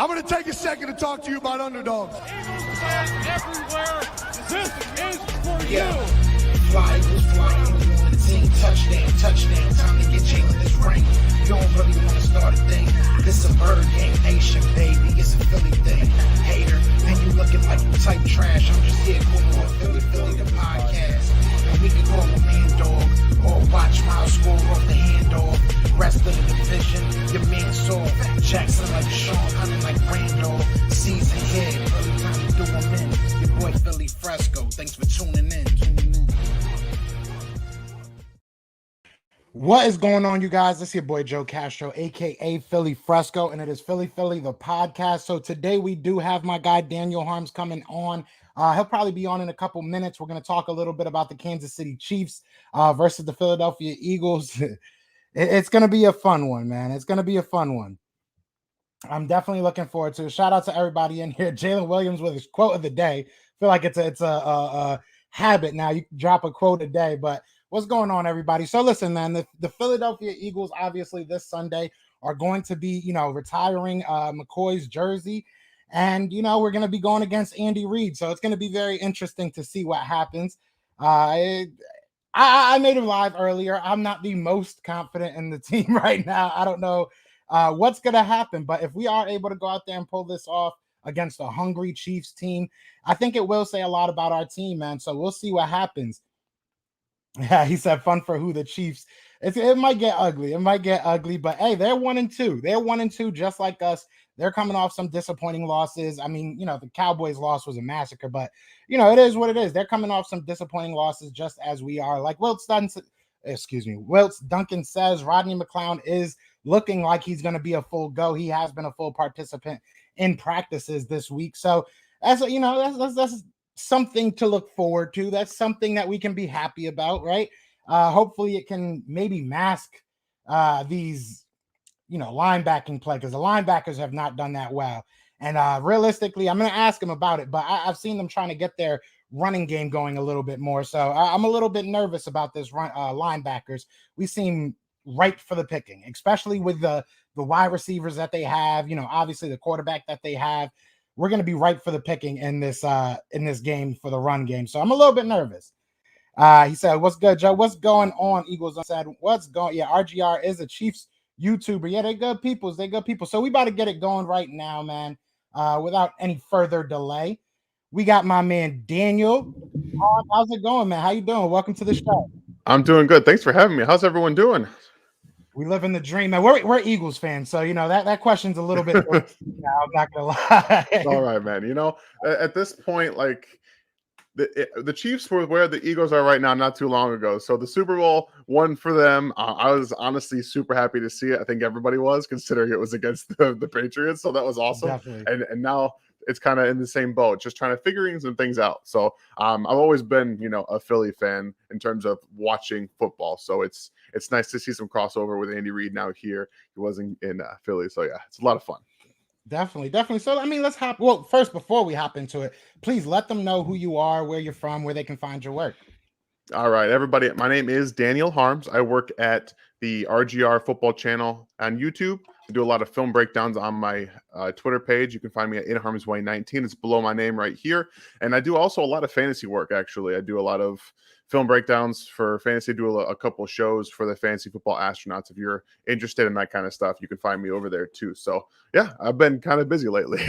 I'm going to take a second to talk to you about underdogs. Eagles fans everywhere, this is for Yeah. you. Fly, Eagles fly, on the team. Touchdown, touchdown. Time to get Jalen this ring. You don't really want to start a thing. This a bird game nation, baby. It's a Philly thing. Hater, and you looking like you type trash. I'm just here calling on Philly the podcast. And we can call a man dog or watch Miles score off the hand dog. Rest of the division, your man saw Jackson like Sean, hunting like Randall. Season here, really trying to do him in. Your boy Philly Fresco. Thanks for tuning in. What is going on, you guys? It's your boy Joe Castro, aka Philly Fresco, and it is Philly the podcast. So today we do have my guy Daniel Harms coming on. He'll probably be on in a couple minutes. We're going to talk a little bit about the Kansas City Chiefs versus the Philadelphia Eagles. It's going to be a fun one, man. It's going to be a fun one. I'm definitely looking forward to it. Shout out to everybody in here. Jalen Williams with his quote of the day. I feel like it's a habit now. You can drop a quote a day, but what's going on, everybody? So listen, man, the Philadelphia Eagles, obviously this Sunday, are going to be, retiring McCoy's jersey. And, we're going to be going against Andy Reid. So it's going to be very interesting to see what happens. I made him live earlier. I'm not the most confident in the team right now. I don't know what's going to happen. But if we are able to go out there and pull this off against a hungry Chiefs team, I think it will say a lot about our team, man. So we'll see what happens. Yeah, he said fun for who the Chiefs. It might get ugly. It might get ugly, but hey, they're 1-2. They're 1-2, just like us. They're coming off some disappointing losses. I mean, the Cowboys loss was a massacre, but it is what it is. They're coming off some disappointing losses, just as we are. Like Wilts Duncan says, Rodney McLeod is looking like he's going to be a full go. He has been a full participant in practices this week, so that's something to look forward to. That's something that we can be happy about, right? Hopefully it can maybe mask these, linebacking play, because the linebackers have not done that well. And realistically, I'm going to ask them about it, but I've seen them trying to get their running game going a little bit more. So I'm a little bit nervous about this linebackers. We seem ripe for the picking, especially with the wide receivers that they have, obviously the quarterback that they have. We're going to be ripe for the picking in this game for the run game. So I'm a little bit nervous. He said, what's good, Joe? What's going on? Eagles said, what's going? Yeah, RGR is a Chiefs YouTuber. Yeah, they're good people. So we about to get it going right now, man, without any further delay. We got my man, Daniel. How's it going, man? How you doing? Welcome to the show. I'm doing good. Thanks for having me. How's everyone doing? We live in the dream, man. We're Eagles fans, so that question's a little bit. I'm not gonna lie. All right, man. At this point, like the Chiefs were where the Eagles are right now, not too long ago. So the Super Bowl won for them. I was honestly super happy to see it. I think everybody was, considering it was against the Patriots. So that was awesome. Definitely. And now it's kind of in the same boat, just trying to figuring some things out. So I've always been, a Philly fan in terms of watching football. So it's nice to see some crossover with Andy Reid now here. He was in Philly. So yeah, it's a lot of fun. Definitely. So, let's hop. Well, first, before we hop into it, please let them know who you are, where you're from, where they can find your work. All right, everybody. My name is Daniel Harms. I work at the RGR football channel on YouTube. I do a lot of film breakdowns on my Twitter page. You can find me at InHarmsWay19. It's below my name right here. And I do also a lot of fantasy work, actually. I do a lot of film breakdowns for fantasy. I do a couple of shows for the Fantasy Football Astronauts. If you're interested in that kind of stuff, you can find me over there too. So yeah, I've been kind of busy lately.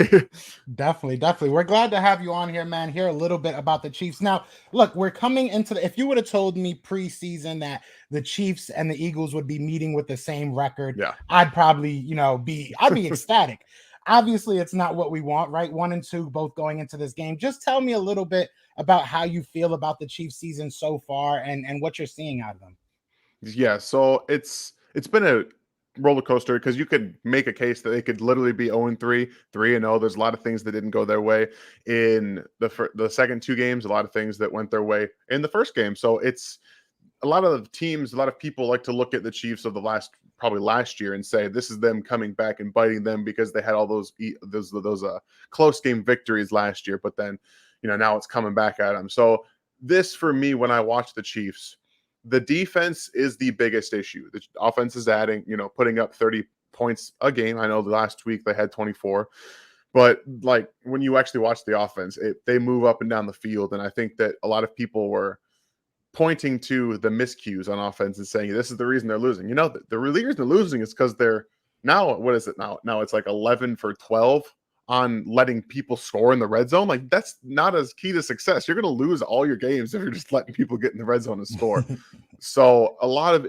Definitely. We're glad to have you on here, man. Hear a little bit about the Chiefs. Now, look, we're coming into if you would have told me preseason that the Chiefs and the Eagles would be meeting with the same record, yeah, I'd probably, I'd be ecstatic. Obviously, it's not what we want, right? 1-2, both going into this game. Just tell me a little bit about how you feel about the Chiefs season so far and what you're seeing out of them. Yeah, so it's been a roller coaster, because you could make a case that they could literally be 0-3, 3-0. There's a lot of things that didn't go their way in the second two games, a lot of things that went their way in the first game. So it's a lot of teams, a lot of people like to look at the Chiefs of probably last year and say this is them coming back and biting them, because they had all those close game victories last year. But then, now it's coming back at them. So this, for me, when I watch the Chiefs, the defense is the biggest issue. The offense is putting up 30 points a game. I know the last week they had 24, but like when you actually watch the offense, they move up and down the field. And I think that a lot of people were pointing to the miscues on offense and saying this is the reason they're losing. You know, the reason they're losing is because they're now, what is it now? Now it's like 11 for 12 on letting people score in the red zone. Like that's not as key to success. You're going to lose all your games if you're just letting people get in the red zone and score. So a lot of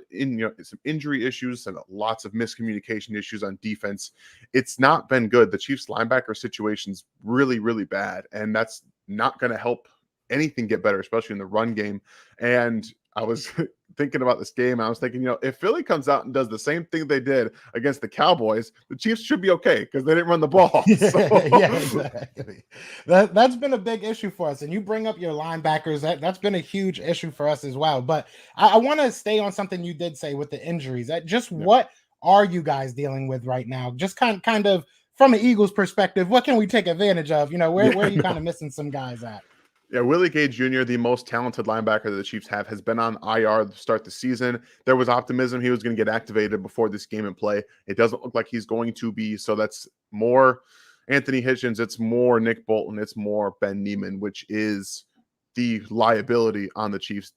some injury issues and lots of miscommunication issues on defense. It's not been good. The Chiefs linebacker situation's really, really bad, and that's not going to help anything get better, especially in the run game. And I was thinking about this game. I was thinking, if Philly comes out and does the same thing they did against the Cowboys, the Chiefs should be okay because they didn't run the ball. So. Yeah, exactly. That's been a big issue for us. And you bring up your linebackers. That's been a huge issue for us as well. But I want to stay on something you did say with the injuries. What are you guys dealing with right now? Just kind of from an Eagles perspective, what can we take advantage of? Where are you kind of missing some guys at? Yeah, Willie Gay Jr., the most talented linebacker that the Chiefs have, has been on IR to start the season. There was optimism he was going to get activated before this game in play. It doesn't look like he's going to be, so that's more Anthony Hitchens, it's more Nick Bolton, it's more Ben Neiman, which is the liability on the Chiefs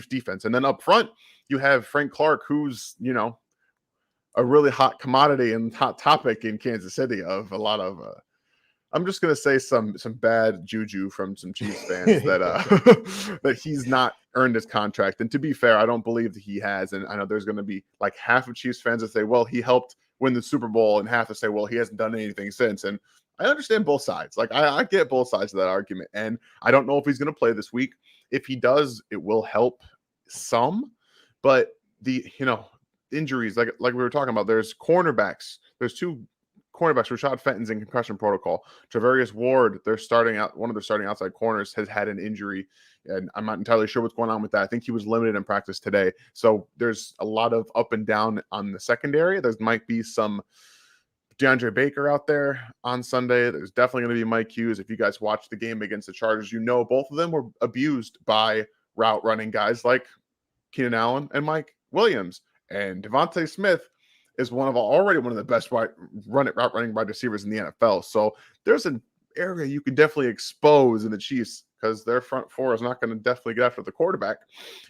defense. And then up front, you have Frank Clark, who's, a really hot commodity and hot topic in Kansas City of a lot of I'm just gonna say some bad juju from some Chiefs fans that that he's not earned his contract. And to be fair, I don't believe that he has. And I know there's gonna be like half of Chiefs fans that say, well, he helped win the Super Bowl, and half to say, well, he hasn't done anything since. And I understand both sides. Like I get both sides of that argument. And I don't know if he's gonna play this week. If he does, it will help some. But the injuries, like we were talking about, there's cornerbacks. There's two cornerbacks. Rashad Fenton's in concussion protocol. Travarius Ward, one of their starting outside corners, has had an injury, and I'm not entirely sure what's going on with that. I think he was limited in practice today. So there's a lot of up and down on the secondary. There might be some DeAndre Baker out there on Sunday. There's definitely going to be Mike Hughes. If you guys watched the game against the Chargers, both of them were abused by route running guys like Keenan Allen and Mike Williams. And Devontae Smith is already one of the best route running wide receivers in the NFL. So there's an area you can definitely expose in the Chiefs because their front four is not going to definitely get after the quarterback.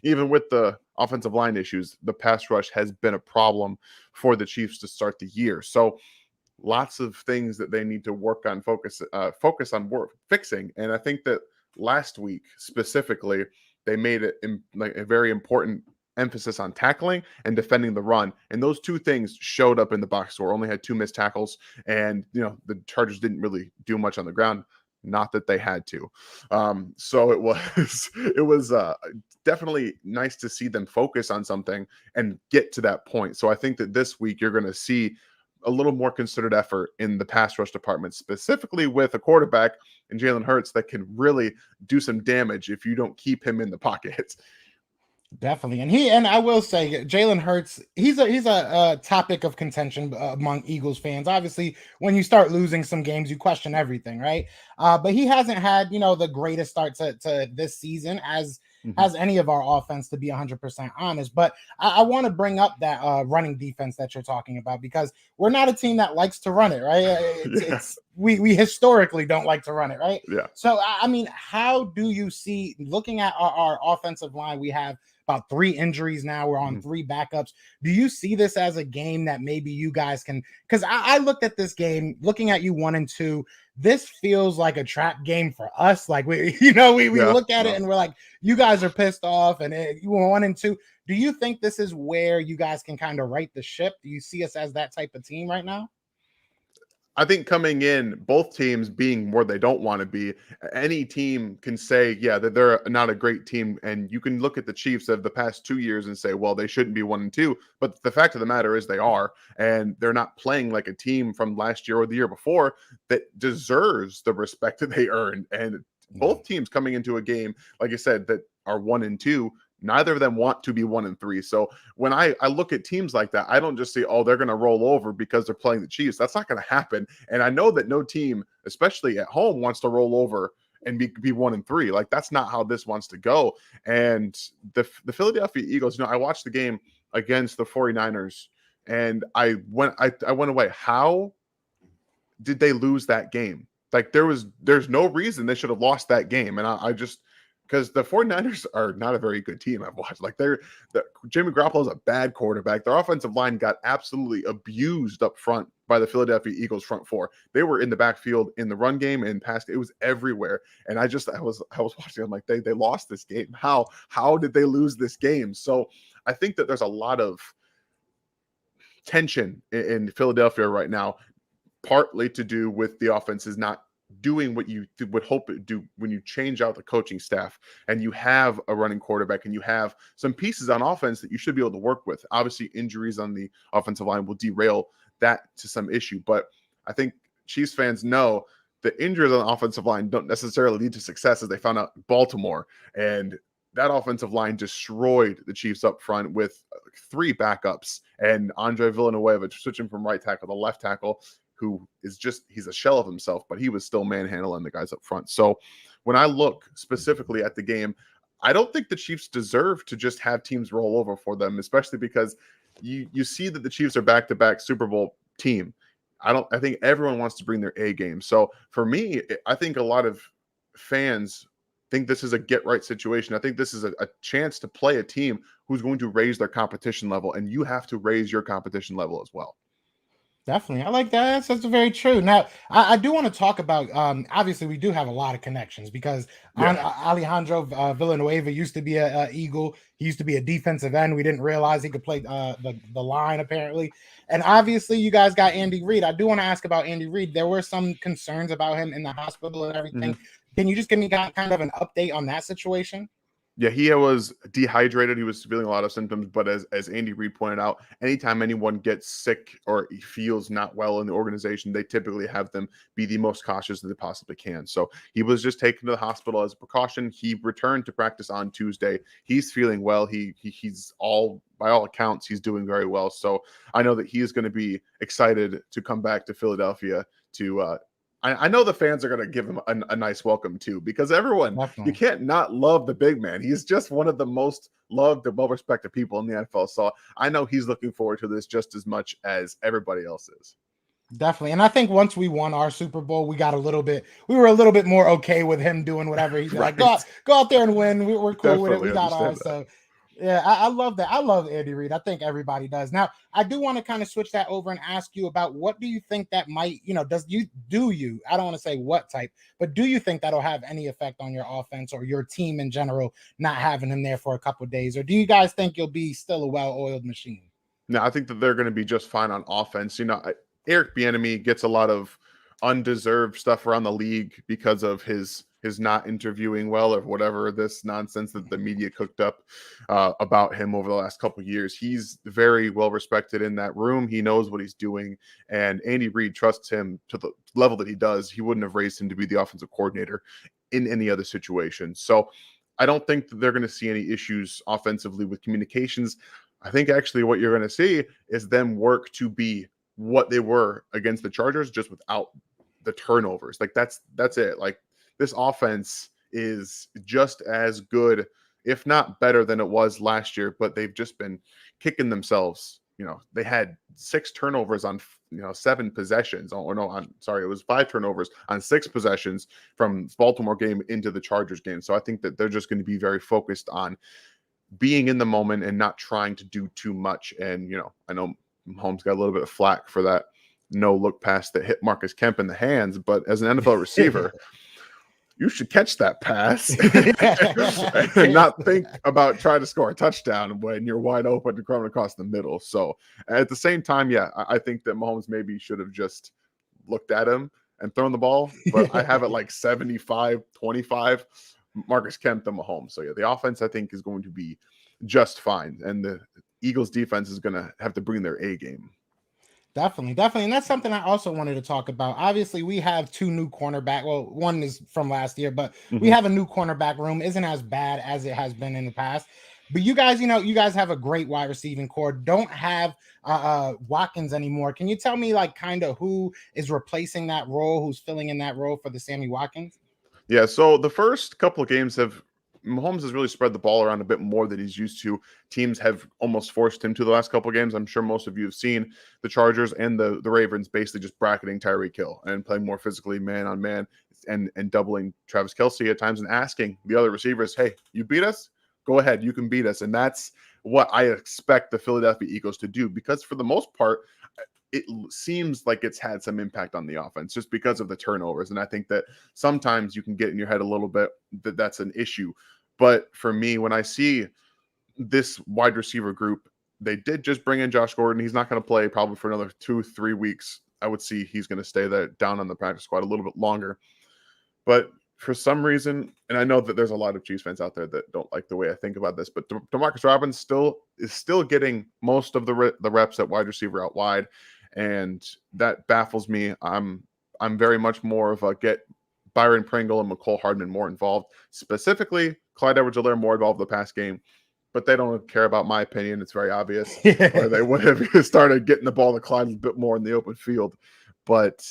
Even with the offensive line issues, the pass rush has been a problem for the Chiefs to start the year. So lots of things that they need to work on, focus on fixing. And I think that last week specifically, they made it like a very important emphasis on tackling and defending the run. And those two things showed up in the box score. Only had 2 missed tackles. And, the Chargers didn't really do much on the ground. Not that they had to. So it was definitely nice to see them focus on something and get to that point. So I think that this week you're going to see a little more considered effort in the pass rush department, specifically with a quarterback in Jalen Hurts that can really do some damage if you don't keep him in the pocket. Definitely. And I will say Jalen Hurts, he's a topic of contention among Eagles fans. Obviously, when you start losing some games, you question everything, right? But he hasn't had, the greatest start to this season as any of our offense, to be 100% honest. But I want to bring up that running defense that you're talking about, because we're not a team that likes to run it, right? We historically don't like to run it, right? Yeah. So, I mean, how do you see, looking at our offensive line, we have about 3 injuries now. We're on 3 backups. Do you see this as a game that maybe you guys can, because I looked at this game, looking at you 1 and 2, this feels like a trap game for us. Like we look at it and we're like, you guys are pissed off and you were 1 and 2. Do you think this is where you guys can kind of right the ship? Do you see us as that type of team right now? I think coming in, both teams being where they don't want to be, any team can say, yeah, that they're not a great team. And you can look at the Chiefs of the past 2 years and say, well, they shouldn't be 1 and 2. But the fact of the matter is they are, and they're not playing like a team from last year or the year before that deserves the respect that they earned. And both teams coming into a game, like I said, that are 1 and 2, neither of them want to be 1 and 3. So when I look at teams like that, I don't just say, oh, they're going to roll over because they're playing the Chiefs. That's not going to happen. And I know that no team, especially at home, wants to roll over and be 1 and 3. Like, that's not how this wants to go. And the Philadelphia Eagles, I watched the game against the 49ers, And I went away. How did they lose that game? Like there's no reason they should have lost that game. And I just, because the 49ers are not a very good team. I've watched, like Jimmy Garoppolo is a bad quarterback. Their offensive line got absolutely abused up front by the Philadelphia Eagles front four. They were in the backfield in the run game and past. It was everywhere. And I was watching. I'm like, they lost this game. How did they lose this game? So I think that there's a lot of tension in Philadelphia right now, partly to do with the offense is not doing what you would hope it do when you change out the coaching staff and you have a running quarterback and you have some pieces on offense that you should be able to work with. Obviously, injuries on the offensive line will derail that to some issue, but I think Chiefs fans know the injuries on the offensive line don't necessarily lead to success, as they found out in Baltimore. And that offensive line destroyed the Chiefs up front with 3 backups and Andre Villanueva switching from right tackle to left tackle, who is he's a shell of himself, but he was still manhandling the guys up front. So when I look specifically at the game, I don't think the Chiefs deserve to just have teams roll over for them, especially because you see that the Chiefs are back-to-back Super Bowl team. I think everyone wants to bring their A game. So for me, I think a lot of fans think this is a get-right situation. I think this is a chance to play a team who's going to raise their competition level, and you have to raise your competition level as well. Definitely. I like that. That's very true. Now, I do want to talk about, obviously, we do have a lot of connections because Alejandro Villanueva used to be a Eagle. He used to be a defensive end. We didn't realize he could play the line, apparently. And obviously, you guys got Andy Reid. I do want to ask about Andy Reid. There were some concerns about him in the hospital and everything. Mm-hmm. Can you just give me kind of an update on that situation? Yeah, he was dehydrated. He was feeling a lot of symptoms, but as Andy Reid pointed out, anytime anyone gets sick or feels not well in the organization, they typically have them be the most cautious that they possibly can. So he was just taken to the hospital as a precaution. He returned to practice on Tuesday. He's feeling well. He's by all accounts, he's doing very well. So I know that he is going to be excited to come back to Philadelphia to I know the fans are going to give him a nice welcome too, because everyone, you can't not love the big man. He's just one of the most loved and well-respected people in the NFL. So I know he's looking forward to this just as much as everybody else is. Definitely. And I think once we won our Super Bowl, we were a little bit more okay with him doing whatever he's right. Like, go out there and win. We're cool Definitely with it. We got ours. So yeah, I love that. I love Andy Reid. I think everybody does. Now, I do want to kind of switch that over and ask you about what do you think that might, I don't want to say what type, but do you think that'll have any effect on your offense or your team in general, not having him there for a couple of days? Or do you guys think you'll be still a well-oiled machine? No, I think that they're going to be just fine on offense. Eric Bieniemy gets a lot of undeserved stuff around the league because of his not interviewing well or whatever, this nonsense that the media cooked up about him over the last couple of years. He's very well respected in that room. He knows what he's doing, and Andy Reid trusts him to the level that he does. He wouldn't have raised him to be the offensive coordinator in any other situation. So I don't think that they're going to see any issues offensively with communications. I think actually what you're going to see is them work to be what they were against the Chargers, just without the turnovers. Like that's it. Like, this offense is just as good, if not better than it was last year, but they've just been kicking themselves. They had 6 turnovers on, 7 possessions. It was 5 turnovers on 6 possessions from Baltimore game into the Chargers game. So I think that they're just going to be very focused on being in the moment and not trying to do too much. And, I know Mahomes got a little bit of flack for that no-look pass that hit Marcus Kemp in the hands, but as an NFL receiver, you should catch that pass and not think about trying to score a touchdown when you're wide open and coming across the middle. So at the same time, I think that Mahomes maybe should have just looked at him and thrown the ball, but I have it like 75-25 Marcus Kemp to Mahomes. So the offense I think is going to be just fine, and the Eagles defense is going to have to bring their A game. Definitely. And that's something I also wanted to talk about. Obviously, we have 2 new cornerback. Well, one is from last year, but we have a new cornerback room. Isn't as bad as it has been in the past. But you guys, you guys have a great wide receiving core. Don't have Watkins anymore. Can you tell me kind of who is replacing that role, who's filling in that role for the Sammy Watkins? Yeah, so the first couple of games have Mahomes has really spread the ball around a bit more than he's used to. Teams have almost forced him to the last couple of games. I'm sure most of you have seen the Chargers and the Ravens basically just bracketing Tyreek Hill and playing more physically man on man and doubling Travis Kelce at times and asking the other receivers, hey, you beat us? Go ahead, you can beat us. And that's what I expect the Philadelphia Eagles to do, because for the most part, it seems like it's had some impact on the offense just because of the turnovers. And I think that sometimes you can get in your head a little bit that that's an issue. But for me, when I see this wide receiver group, they did just bring in Josh Gordon. He's not going to play probably for another 2-3 weeks. I would see he's going to stay there down on the practice squad a little bit longer. But for some reason, and I know that there's a lot of Chiefs fans out there that don't like the way I think about this, but DeMarcus Robinson is still getting most of the reps at wide receiver out wide, and that baffles me. I'm very much more of a get Byron Pringle and McCole Hardman more involved, specifically Clyde EdwardsHelaire more involved in the pass game, but they don't care about my opinion. It's very obvious, or they would have started getting the ball to Clyde a bit more in the open field. But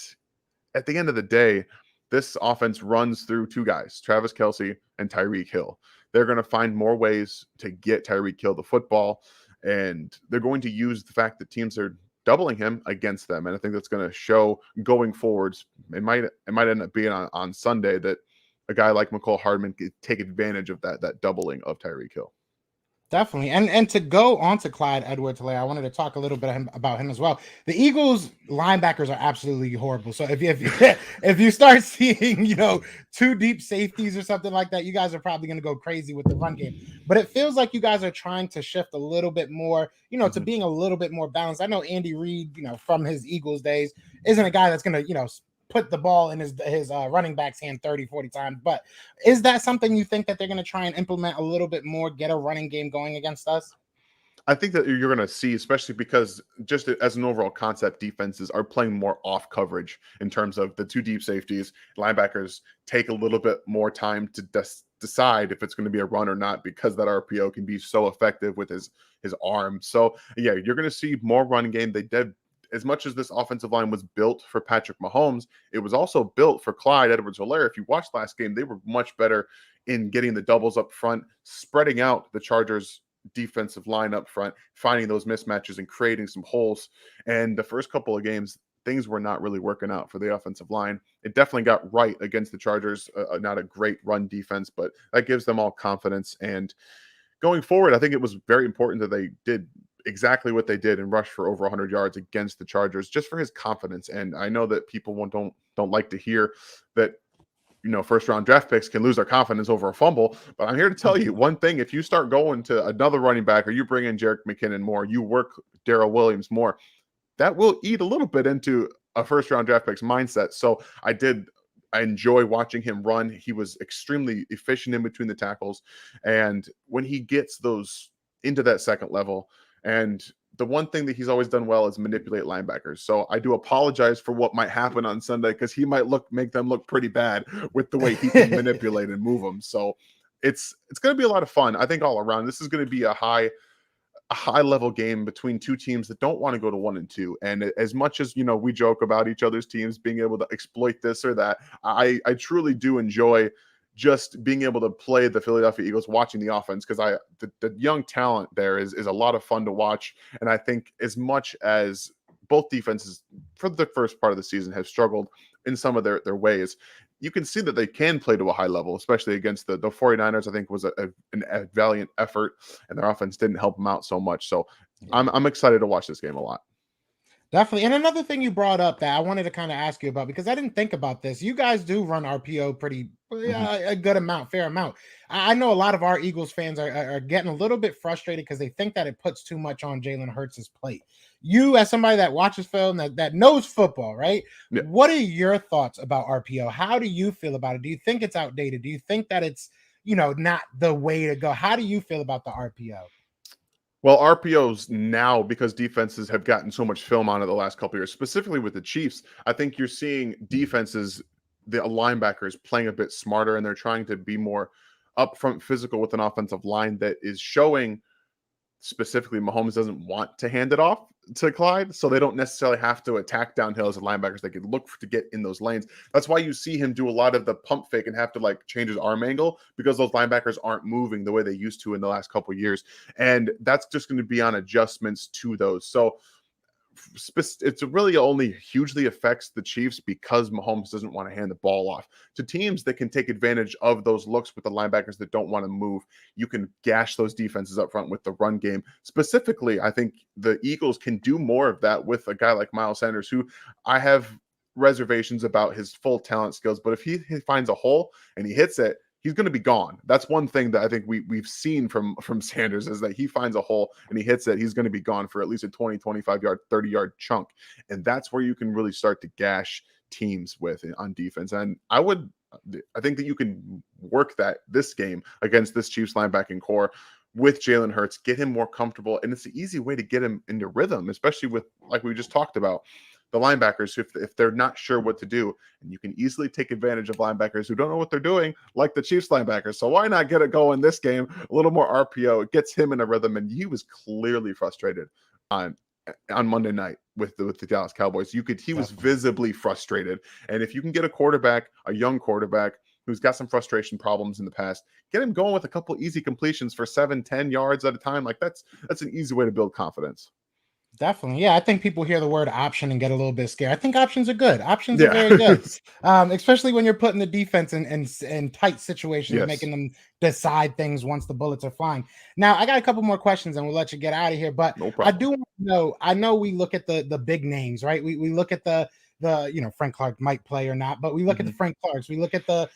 at the end of the day, this offense runs through two guys, Travis Kelce and Tyreek Hill. They're going to find more ways to get Tyreek Hill the football, and they're going to use the fact that teams are doubling him against them. And I think that's going to show going forwards. It might end up being on Sunday that a guy like McCole Hardman could take advantage of that doubling of Tyreek Hill. Definitely. And to go on to Clyde EdwardsHelaire, I wanted to talk a little bit about him as well. The Eagles linebackers are absolutely horrible. So if you start seeing, two deep safeties or something like that, you guys are probably going to go crazy with the run game. But it feels like you guys are trying to shift a little bit more, to being a little bit more balanced. I know Andy Reid, from his Eagles days, isn't a guy that's going to, put the ball in his running back's hand 30, 40 times. But is that something you think that they're going to try and implement a little bit more, get a running game going against us? I think that you're going to see, especially because just as an overall concept, defenses are playing more off coverage in terms of the two deep safeties. Linebackers take a little bit more time to decide if it's going to be a run or not, because that RPO can be so effective with his arm. So yeah, you're going to see more running game. They did. As much as this offensive line was built for Patrick Mahomes, it was also built for Clyde EdwardsHelaire. If you watched last game, they were much better in getting the doubles up front, spreading out the Chargers' defensive line up front, finding those mismatches and creating some holes. And the first couple of games, things were not really working out for the offensive line. It definitely got right against the Chargers. Not a great run defense, but that gives them all confidence. And going forward, I think it was very important that they did exactly what they did and rushed for over 100 yards against the Chargers, just for his confidence. And I know that people don't like to hear that, first round draft picks can lose their confidence over a fumble. But I'm here to tell you one thing: if you start going to another running back, or you bring in Jerick McKinnon more, you work Darrell Williams more, that will eat a little bit into a first round draft pick's mindset. So I enjoy watching him run. He was extremely efficient in between the tackles. And when he gets those into that second level, and the one thing that he's always done well is manipulate linebackers. So I do apologize for what might happen on Sunday, because he might make them look pretty bad with the way he can manipulate and move them. So it's going to be a lot of fun. I think all around, this is going to be a high level game between two teams that don't want to go to 1-2. And as much as, we joke about each other's teams being able to exploit this or that, I truly do enjoy just being able to play the Philadelphia Eagles, watching the offense, because the young talent there is a lot of fun to watch. And I think as much as both defenses for the first part of the season have struggled in some of their ways, you can see that they can play to a high level, especially against the 49ers. I think was a valiant effort, and their offense didn't help them out so much. So I'm excited to watch this game a lot. Definitely. And another thing you brought up that I wanted to kind of ask you about, because I didn't think about this. You guys do run RPO pretty a good amount, fair amount. I know a lot of our Eagles fans are getting a little bit frustrated because they think that it puts too much on Jalen Hurts' plate. You, as somebody that watches film, that knows football, right? Yeah. What are your thoughts about RPO? How do you feel about it? Do you think it's outdated? Do you think that it's, not the way to go? How do you feel about the RPO? Well, RPOs now, because defenses have gotten so much film on it the last couple of years, specifically with the Chiefs, I think you're seeing defenses, the linebackers, playing a bit smarter, and they're trying to be more upfront physical with an offensive line that is showing specifically Mahomes doesn't want to hand it off to Clyde, so they don't necessarily have to attack downhill as the linebackers. They could look to get in those lanes. That's why you see him do a lot of the pump fake and have to like change his arm angle, because those linebackers aren't moving the way they used to in the last couple of years. And that's just going to be on adjustments to those. So it's really only hugely affects the Chiefs because Mahomes doesn't want to hand the ball off to teams that can take advantage of those looks with the linebackers that don't want to move. You can gash those defenses up front with the run game. Specifically, I think the Eagles can do more of that with a guy like Miles Sanders, who I have reservations about his full talent skills, but if he finds a hole and he hits it, he's going to be gone. That's one thing that I think we've seen from Sanders, is that he finds a hole and he hits it, he's going to be gone for at least a 20, 25 yard, 30 yard chunk. And that's where you can really start to gash teams with on defense. And I think that you can work that this game against this Chiefs linebacking core with Jalen Hurts, get him more comfortable. And it's an easy way to get him into rhythm, especially with, like we just talked about, the linebackers, if they're not sure what to do. And you can easily take advantage of linebackers who don't know what they're doing, like the Chiefs linebackers. So why not get it going this game? A little more RPO. It gets him in a rhythm, and he was clearly frustrated on Monday night with the Dallas Cowboys. He was visibly frustrated. And if you can get a young quarterback who's got some frustration problems in the past, get him going with a couple easy completions for 7-10 yards at a time. Like that's an easy way to build confidence. Definitely. Yeah, I think people hear the word option and get a little bit scared. I think options are good. Options are very good, especially when you're putting the defense in tight situations, making them decide things once the bullets are flying. Now, I got a couple more questions and we'll let you get out of here. But no I do want to know, I know we look at the big names, right? We look at the Frank Clark might play or not, but we look at the Frank Clarks. We look at the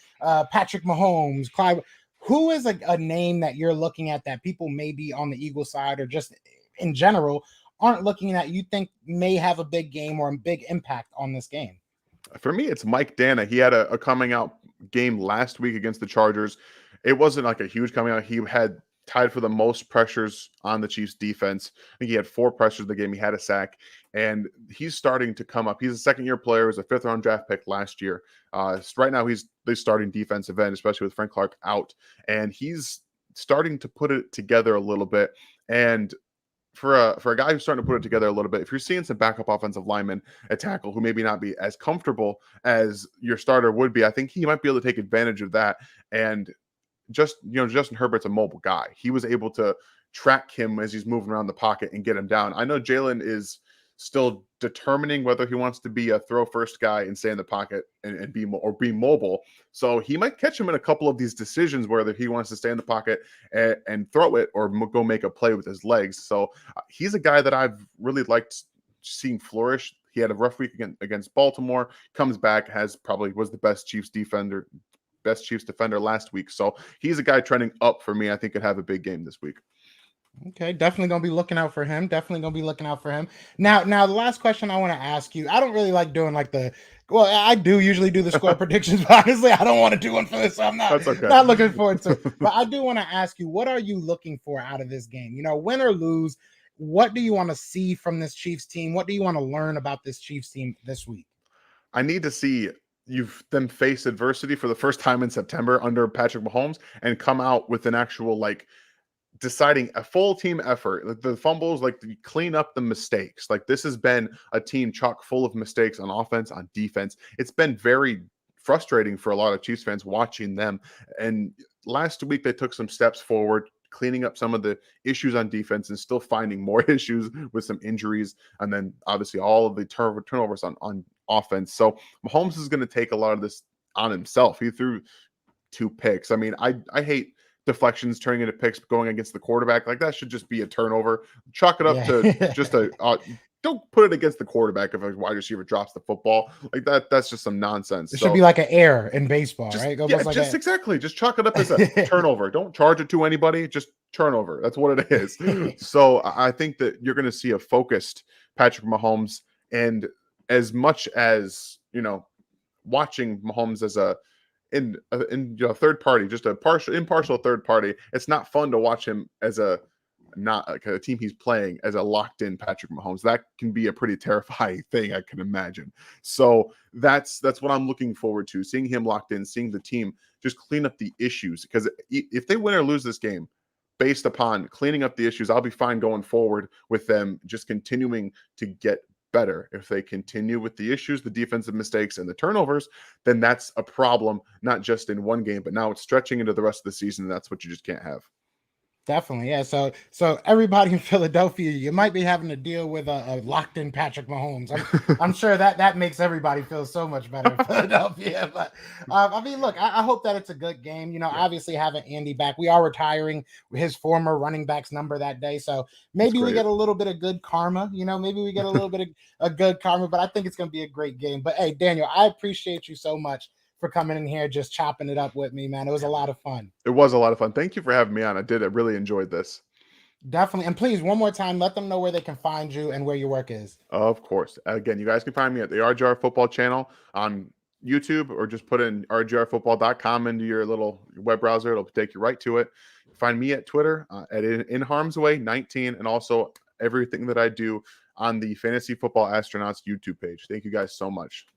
Patrick Mahomes, Clyde. Who is a name that you're looking at that people may be on the Eagle side or just in general aren't looking at, you think may have a big game or a big impact on this game? For me, it's Mike Dana. He had a coming out game last week against the Chargers. It wasn't like a huge coming out. He had tied for the most pressures on the Chiefs defense. I think he had 4 pressures in the game. He had a sack, and he's starting to come up. He's a second-year player. He was a 5th-round draft pick last year. Right now, he's the starting defensive end, especially with Frank Clark out, and he's starting to put it together a little bit. And for a guy who's starting to put it together a little bit, if you're seeing some backup offensive linemen at tackle who maybe not be as comfortable as your starter would be, I think he might be able to take advantage of that. And Justin Herbert's a mobile guy. He was able to track him as he's moving around the pocket and get him down. I know Jalen is still determining whether he wants to be a throw first guy and stay in the pocket and be mobile. So he might catch him in a couple of these decisions, whether he wants to stay in the pocket and throw it or go make a play with his legs. So he's a guy that I've really liked seeing flourish. He had a rough week against Baltimore, comes back, was the best Chiefs defender last week. So he's a guy trending up for me. I think could have a big game this week. Okay, definitely gonna be looking out for him. Now, the last question I want to ask you. I don't really like doing I do usually do the score predictions, but honestly, I don't want to do one for this, so I'm not looking forward to it. But I do want to ask you, what are you looking for out of this game? Win or lose, what do you want to see from this Chiefs team? What do you want to learn about this Chiefs team this week? I need to see them face adversity for the first time in September under Patrick Mahomes and come out with an actual deciding a full team effort. The fumbles, clean up the mistakes. This has been a team chock full of mistakes on offense, on defense. It's been very frustrating for a lot of Chiefs fans watching them. And last week they took some steps forward, cleaning up some of the issues on defense and still finding more issues with some injuries. And then obviously all of the turnovers on offense. So Mahomes is going to take a lot of this on himself. He threw 2 picks. I mean, I hate deflections turning into picks going against the quarterback. That should just be a turnover. Chalk it up to just don't put it against the quarterback if a wide receiver drops the football like that. That's just some nonsense. It should be like an error in baseball, right? Exactly. Just chalk it up as a turnover. Don't charge it to anybody. Just turnover. That's what it is. So I think that you're going to see a focused Patrick Mahomes, and as much as watching Mahomes as a third party, just a impartial third party, it's not fun to watch him as a team he's playing as a locked-in Patrick Mahomes. That can be a pretty terrifying thing, I can imagine. So that's what I'm looking forward to, seeing him locked in, seeing the team just clean up the issues. Because if they win or lose this game, based upon cleaning up the issues, I'll be fine going forward with them just continuing to get better. If they continue with the issues, the defensive mistakes, and the turnovers, then that's a problem, not just in one game, but now it's stretching into the rest of the season. And that's what you just can't have. Definitely, yeah. So everybody in Philadelphia, you might be having to deal with a locked in Patrick Mahomes. I'm sure that makes everybody feel so much better in Philadelphia. But I mean, look, I hope that it's a good game. You know, obviously having Andy back, we are retiring his former running back's number that day, so maybe we get a little bit of good karma. You know, maybe we get a little bit of good karma. But I think it's going to be a great game. But hey, Daniel, I appreciate you so much for coming in here, just chopping it up with me, man. It was a lot of fun. It was a lot of fun. Thank you for having me on. I really enjoyed this. Definitely. And please, one more time, let them know where they can find you and where your work is. Of course. Again, you guys can find me at the RGR Football channel on YouTube, or just put in rgrfootball.com into your little web browser. It'll take you right to it. Find me at Twitter at In Harm's Way 19, and also everything that I do on the Fantasy Football Astronauts YouTube page. Thank you guys so much.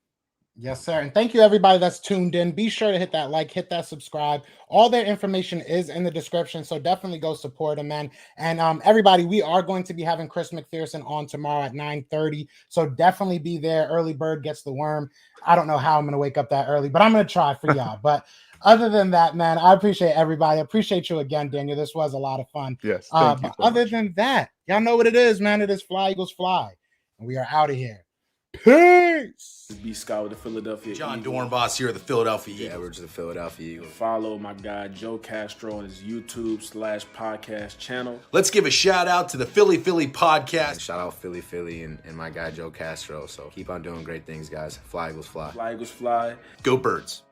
Yes, sir. And thank you, everybody that's tuned in. Be sure to hit that like, hit that subscribe. All their information is in the description, so definitely go support them, man. And everybody, we are going to be having Chris McPherson on tomorrow at 9:30, so definitely be there. Early bird gets the worm. I don't know how I'm going to wake up that early, but I'm going to try for y'all. But other than that, man, I appreciate everybody. I appreciate you again, Daniel. This was a lot of fun. Yes, thank you so other much. than that, y'all know what it is, man. It is Fly Eagles Fly, and we are out of here. Peace. B. Scott with the Philadelphia John Eagles. Dornbos here at the Philadelphia Eagles. Edwards, the Philadelphia Eagles. Follow my guy Joe Castro on his YouTube/podcast channel. Let's give a shout out to the Philly podcast. And shout out Philly and my guy Joe Castro. So keep on doing great things, guys. Fly Eagles Fly. Fly Eagles Fly. Go Birds.